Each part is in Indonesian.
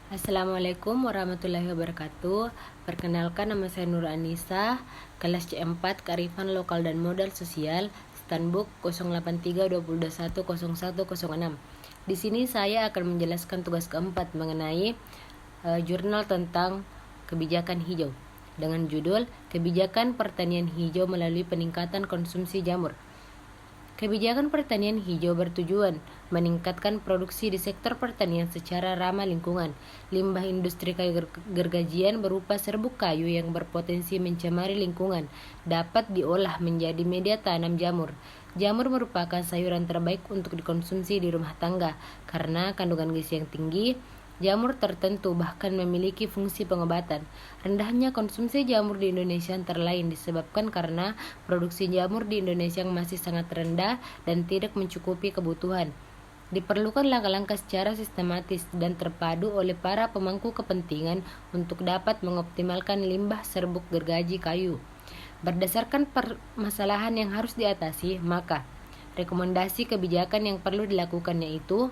Assalamualaikum warahmatullahi wabarakatuh. Perkenalkan, nama saya Nur Anissa, kelas C4 Kearifan Lokal dan Modal Sosial, Standbook 08320210106. Di sini saya akan menjelaskan tugas keempat mengenai jurnal tentang kebijakan hijau dengan judul Kebijakan Pertanian Hijau Melalui Peningkatan Konsumsi Jamur. Kebijakan pertanian hijau bertujuan meningkatkan produksi di sektor pertanian secara ramah lingkungan. Limbah industri kayu gergajian berupa serbuk kayu yang berpotensi mencemari lingkungan dapat diolah menjadi media tanam jamur. Jamur merupakan sayuran terbaik untuk dikonsumsi di rumah tangga karena kandungan gizi yang tinggi. Jamur tertentu bahkan memiliki fungsi pengobatan. Rendahnya konsumsi jamur di Indonesia antara lain disebabkan karena produksi jamur di Indonesia yang masih sangat rendah dan tidak mencukupi kebutuhan. Diperlukan langkah-langkah secara sistematis dan terpadu oleh para pemangku kepentingan untuk dapat mengoptimalkan limbah serbuk gergaji kayu. Berdasarkan permasalahan yang harus diatasi, maka rekomendasi kebijakan yang perlu dilakukan yaitu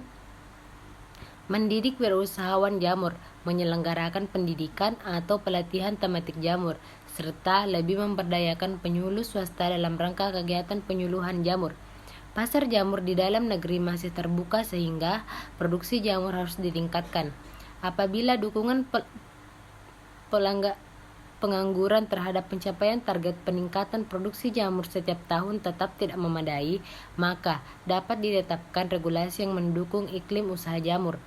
mendidik wirausahawan jamur, menyelenggarakan pendidikan atau pelatihan tematik jamur, serta lebih memberdayakan penyuluh swasta dalam rangka kegiatan penyuluhan jamur. Pasar jamur di dalam negeri masih terbuka sehingga produksi jamur harus ditingkatkan. Apabila dukungan pengangguran terhadap pencapaian target peningkatan produksi jamur setiap tahun tetap tidak memadai, maka dapat ditetapkan regulasi yang mendukung iklim usaha jamur.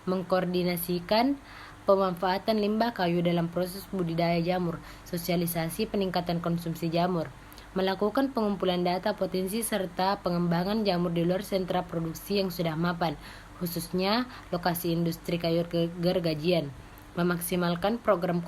Mengkoordinasikan pemanfaatan limbah kayu dalam proses budidaya jamur, sosialisasi peningkatan konsumsi jamur, melakukan pengumpulan data potensi serta pengembangan jamur di luar sentra produksi yang sudah mapan, khususnya lokasi industri kayu gergajian, memaksimalkan program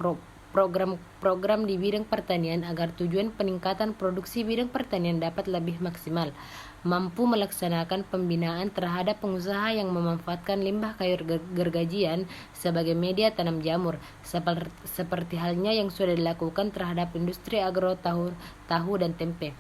di bidang pertanian agar tujuan peningkatan produksi bidang pertanian dapat lebih maksimal, mampu melaksanakan pembinaan terhadap pengusaha yang memanfaatkan limbah kayu gergajian sebagai media tanam jamur, seperti halnya yang sudah dilakukan terhadap industri agro tahu dan tempe.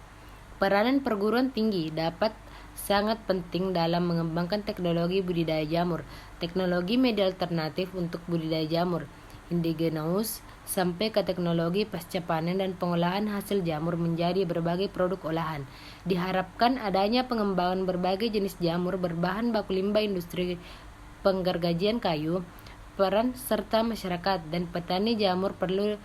Peranan perguruan tinggi dapat sangat penting dalam mengembangkan teknologi budidaya jamur, teknologi media alternatif untuk budidaya jamur, indigenous, sampai ke teknologi pasca panen dan pengolahan hasil jamur menjadi berbagai produk olahan. Diharapkan adanya pengembangan berbagai jenis jamur berbahan baku limbah industri penggergajian kayu, peran serta masyarakat dan petani jamur perlu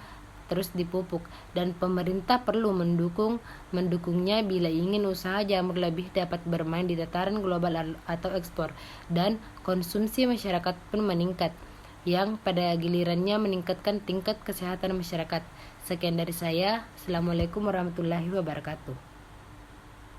terus dipupuk dan pemerintah perlu mendukungnya bila ingin usaha jamur lebih dapat bermain di tataran global atau ekspor dan konsumsi masyarakat pun meningkat, yang pada gilirannya meningkatkan tingkat kesehatan masyarakat. Sekian dari saya. Assalamualaikum warahmatullahi wabarakatuh.